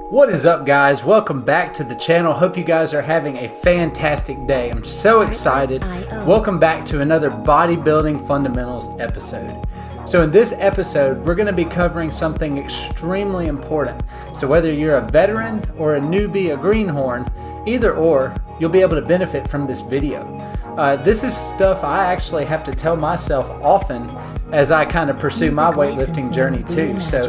What is up, guys? Welcome back to the channel. Hope you guys are having a fantastic day. I'm so excited. Welcome back to another bodybuilding fundamentals episode. So in this episode, we're going to be covering something extremely important. So whether you're a veteran or a newbie, a greenhorn, either or, you'll be able to benefit from this video. This is stuff I actually have to tell myself often as I kind of pursue my weightlifting journey too. So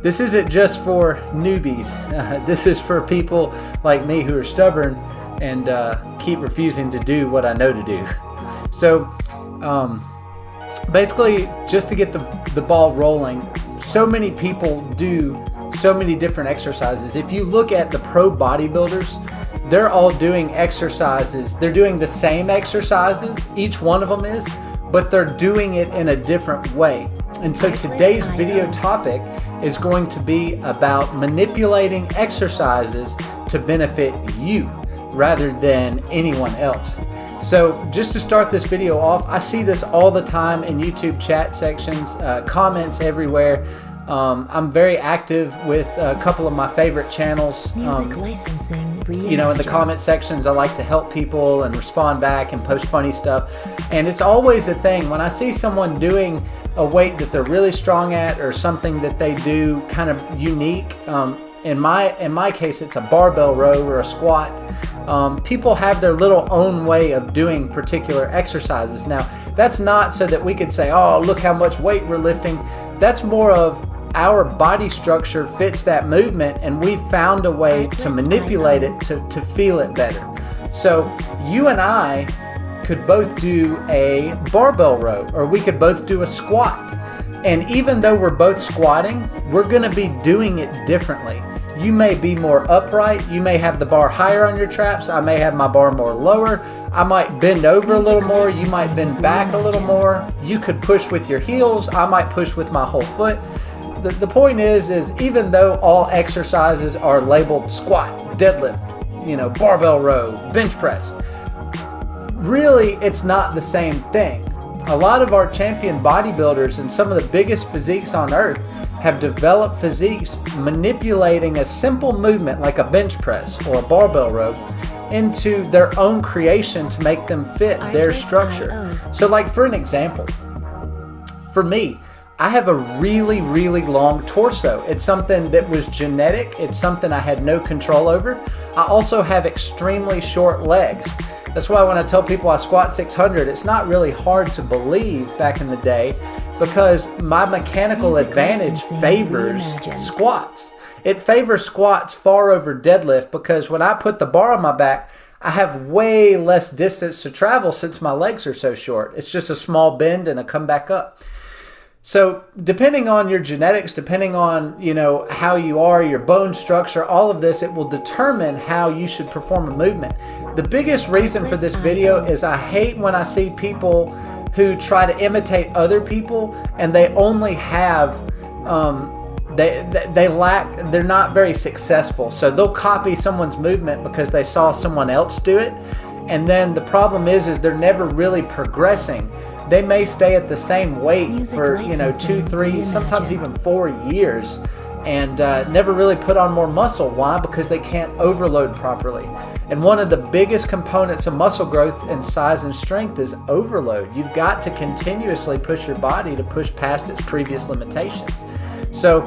this isn't just for newbies. This is for people like me who are stubborn and keep refusing to do what I know to do. So basically, just to get the ball rolling, so many people do so many different exercises. If you look at the pro bodybuilders, they're all doing exercises. They're doing the same exercises, each one of them is, but they're doing it in a different way. And so today's video topic is going to be about manipulating exercises to benefit you rather than anyone else. So just to start this video off, I see this all the time in YouTube chat sections, comments everywhere. I'm very active with a couple of my favorite channels. Music licensing, you know, in the comment sections, I like to help people and respond back and post funny stuff. And it's always a thing when I see someone doing a weight that they're really strong at or something that they do kind of unique. In my case, it's a barbell row or a squat. People have their little own way of doing particular exercises. Now, that's not so that we could say, oh, look how much weight we're lifting. That's more of our body structure fits that movement, and we've found a way to manipulate it to feel it better. So you and I could both do a barbell row, or we could both do a squat. And even though we're both squatting, we're going to be doing it differently. You may be more upright. You may have the bar higher on your traps. I may have my bar more lower. I might bend over a little more. You might bend back a little more. You could push with your heels. I might push with my whole foot. The point is even though all exercises are labeled squat, deadlift, you know, barbell row, bench press, really it's not the same thing. A lot of our champion bodybuilders and some of the biggest physiques on earth have developed physiques manipulating a simple movement like a bench press or a barbell row into their own creation to make them fit their structure. So like for an example, for me, I have a really, really long torso. It's something that was genetic. It's something I had no control over. I also have extremely short legs. That's why when I tell people I squat 600, it's not really hard to believe back in the day because my mechanical advantage favors squats. It favors squats far over deadlift because when I put the bar on my back, I have way less distance to travel since my legs are so short. It's just a small bend and a come back up. So depending on your genetics, depending on, you know, how you are, your bone structure, all of this, it will determine how you should perform a movement. The biggest reason for this video is I hate when I see people who try to imitate other people and they only have, they're not very successful. So they'll copy someone's movement because they saw someone else do it. And then the problem is they're never really progressing. They may stay at the same weight for, you know, 2, 3, sometimes even 4 years and never really put on more muscle. Why? Because they can't overload properly. And one of the biggest components of muscle growth and size and strength is overload. You've got to continuously push your body to push past its previous limitations. So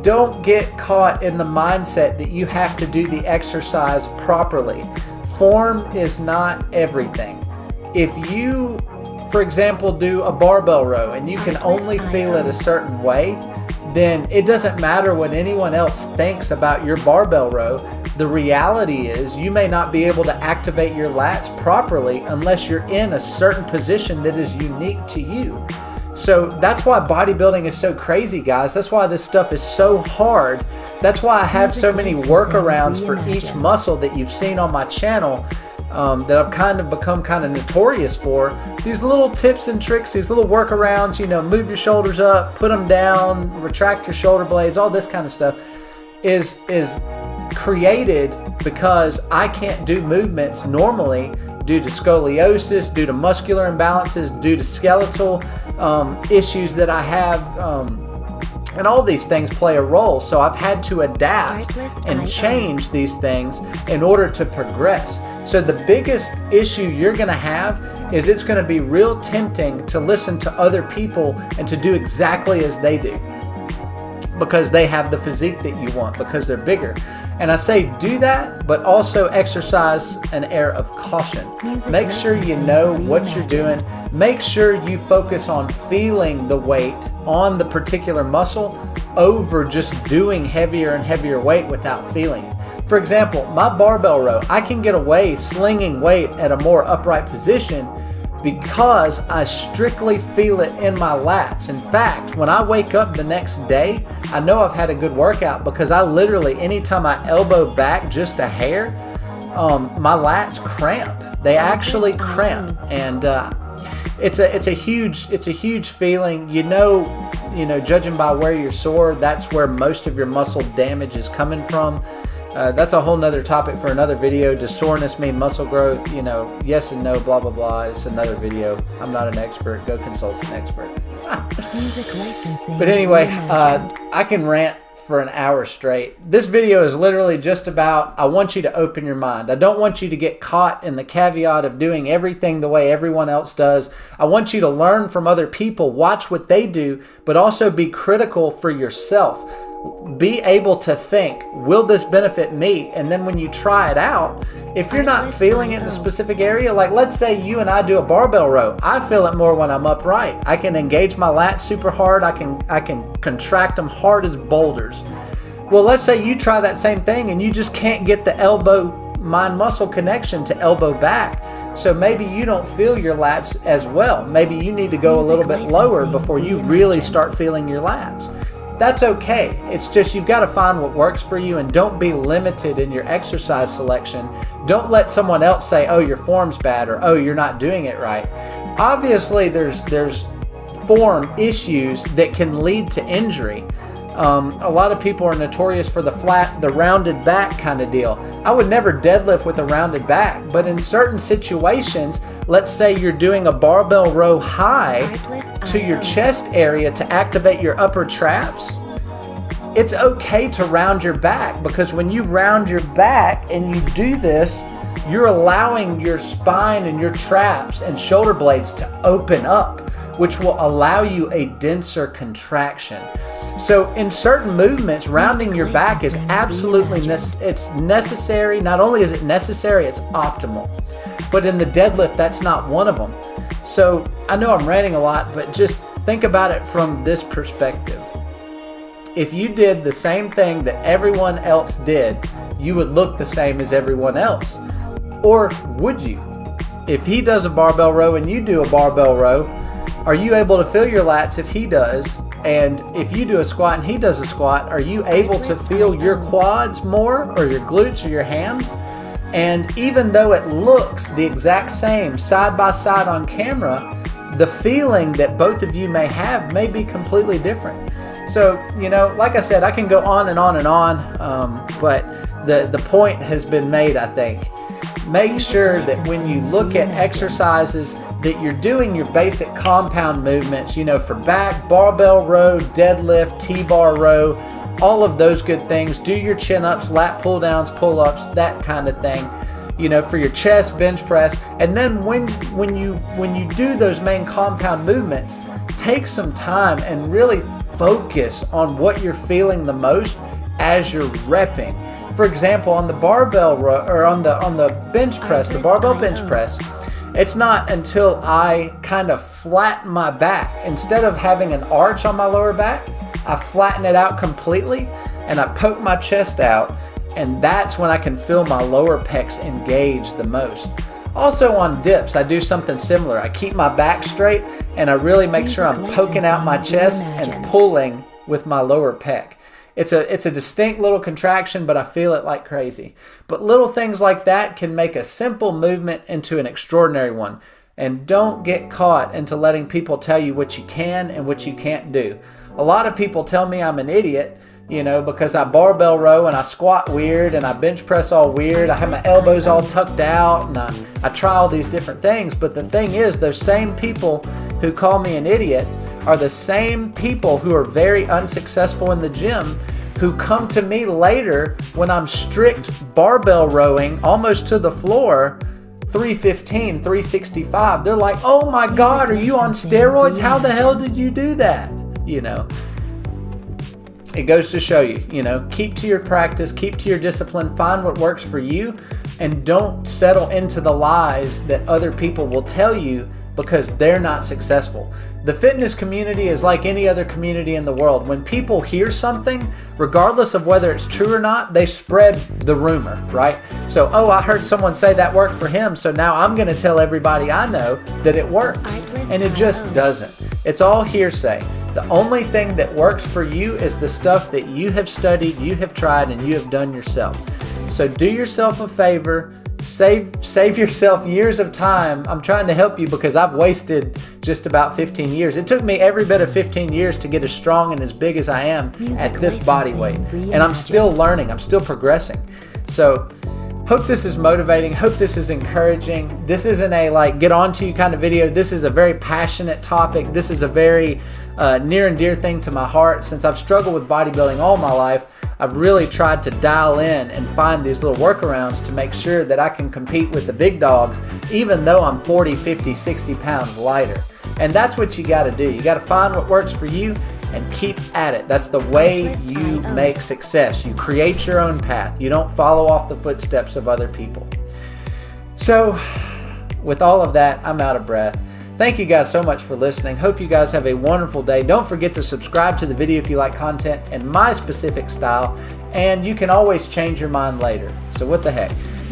don't get caught in the mindset that you have to do the exercise properly. Form is not everything. If you, for example, do a barbell row and you can only feel it a certain way, then it doesn't matter what anyone else thinks about your barbell row. The reality is you may not be able to activate your lats properly unless you're in a certain position that is unique to you. So that's why bodybuilding is so crazy, guys. That's why this stuff is so hard. That's why I have so many workarounds for each muscle that you've seen on my channel. That I've kind of become kind of notorious for. These little tips and tricks, these little workarounds, you know, move your shoulders up, put them down, retract your shoulder blades, all this kind of stuff is created because I can't do movements normally due to scoliosis, due to muscular imbalances, due to skeletal issues that I have And all these things play a role. So I've had to adapt and change these things in order to progress. So the biggest issue you're going to have is it's going to be real tempting to listen to other people and to do exactly as they do, because they have the physique that you want, because they're bigger. And I say do that, but also exercise an air of caution. Make sure you know what you're doing. Make sure you focus on feeling the weight on the particular muscle over just doing heavier and heavier weight without feeling it. For example, my barbell row, I can get away slinging weight at a more upright position because I strictly feel it in my lats. In fact, when I wake up the next day, I know I've had a good workout because I literally, anytime I elbow back just a hair, my lats cramp. They actually cramp, and it's a huge feeling. You know, judging by where you're sore, that's where most of your muscle damage is coming from. That's a whole nother topic for another video. Does soreness mean muscle growth? You know, yes and no, blah, blah, blah. It's another video. I'm not an expert. Go consult an expert. Music licensing. But anyway, I can rant for an hour straight. This video is literally just about, I want you to open your mind. I don't want you to get caught in the caveat of doing everything the way everyone else does. I want you to learn from other people, watch what they do, but also be critical for yourself. Be able to think, will this benefit me? And then when you try it out, if you're not feeling it in a specific area, like let's say you and I do a barbell row, I feel it more when I'm upright. I can engage my lats super hard. I can contract them hard as boulders. Well, let's say you try that same thing and you just can't get the elbow mind muscle connection to elbow back. So maybe you don't feel your lats as well. Maybe you need to go a little bit lower before you really start feeling your lats. That's okay. It's just you've got to find what works for you, and don't be limited in your exercise selection. Don't let someone else say, oh, your form's bad, or oh, you're not doing it right. Obviously, there's form issues that can lead to injury. A lot of people are notorious for the rounded back kind of deal. I would never deadlift with a rounded back, but in certain situations, let's say you're doing a barbell row high to your chest area to activate your upper traps, it's okay to round your back, because when you round your back and you do this, you're allowing your spine and your traps and shoulder blades to open up, which will allow you a denser contraction. So in certain movements, rounding your back is absolutely it's necessary. Not only is it necessary, it's optimal. But in the deadlift, that's not one of them. So I know I'm ranting a lot, but just think about it from this perspective. If you did the same thing that everyone else did, you would look the same as everyone else. Or would you? If he does a barbell row and you do a barbell row, are you able to feel your lats if he does? And if you do a squat and he does a squat, are you able to feel your quads more, or your glutes, or your hams? And even though it looks the exact same side by side on camera, the feeling that both of you may have may be completely different. So, you know, like I said, I can go on and on and on, but the point has been made, I think. Make sure that when you look at exercises that you're doing your basic compound movements, you know, for back, barbell row, deadlift, T-bar row, all of those good things. Do your chin-ups, lat pull-downs, pull-ups, that kind of thing. You know, for your chest, bench press. And then when you do those main compound movements, take some time and really focus on what you're feeling the most as you're repping. For example, on the barbell row, or on the bench press, the barbell bench press, it's not until I kind of flatten my back. Instead of having an arch on my lower back, I flatten it out completely and I poke my chest out, and that's when I can feel my lower pecs engage the most. Also on dips, I do something similar. I keep my back straight and I really make sure I'm poking out my chest and pulling with my lower pec. It's a distinct little contraction, but I feel it like crazy. But little things like that can make a simple movement into an extraordinary one. And don't get caught into letting people tell you what you can and what you can't do. A lot of people tell me I'm an idiot, you know, because I barbell row and I squat weird and I bench press all weird. I have my elbows all tucked out and I try all these different things. But the thing is, those same people who call me an idiot are the same people who are very unsuccessful in the gym who come to me later when I'm strict barbell rowing almost to the floor, 315, 365. They're like, oh my God, are you on steroids? How the hell did you do that? You know, it goes to show you, you know, keep to your practice, keep to your discipline, find what works for you, and don't settle into the lies that other people will tell you because they're not successful. The fitness community is like any other community in the world. When people hear something, regardless of whether it's true or not, they spread the rumor, right? So, oh, I heard someone say that worked for him, so now I'm going to tell everybody I know that it works. And it just doesn't. It's all hearsay. The only thing that works for you is the stuff that you have studied, you have tried, and you have done yourself. So do yourself a favor. Save yourself years of time. I'm trying to help you because I've wasted just about 15 years. It took me every bit of 15 years to get as strong and as big as I am at this body weight. And I'm still learning. I'm still progressing. So hope this is motivating. Hope this is encouraging. This isn't a like get on to you kind of video. This is a very passionate topic. This is a very near and dear thing to my heart. Since I've struggled with bodybuilding all my life, I've really tried to dial in and find these little workarounds to make sure that I can compete with the big dogs, even though I'm 40, 50, 60 pounds lighter. And that's what you got to do. You got to find what works for you and keep at it. That's the way you make success. You create your own path. You don't follow off the footsteps of other people. So with all of that, I'm out of breath. Thank you guys so much for listening. Hope you guys have a wonderful day. Don't forget to subscribe to the video if you like content in my specific style, and you can always change your mind later. So what the heck?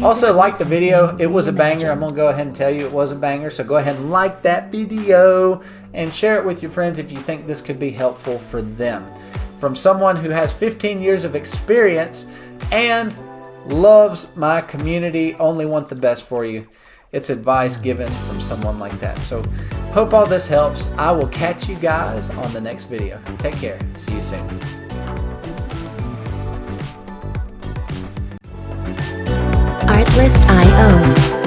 Also, like the video. It was a banger. I'm going to go ahead and tell you it was a banger. So go ahead and like that video and share it with your friends if you think this could be helpful for them. From someone who has 15 years of experience and loves my community, only want the best for you. It's advice given from someone like that. So hope all this helps. I will catch you guys on the next video. Take care. See you soon. Artlist.io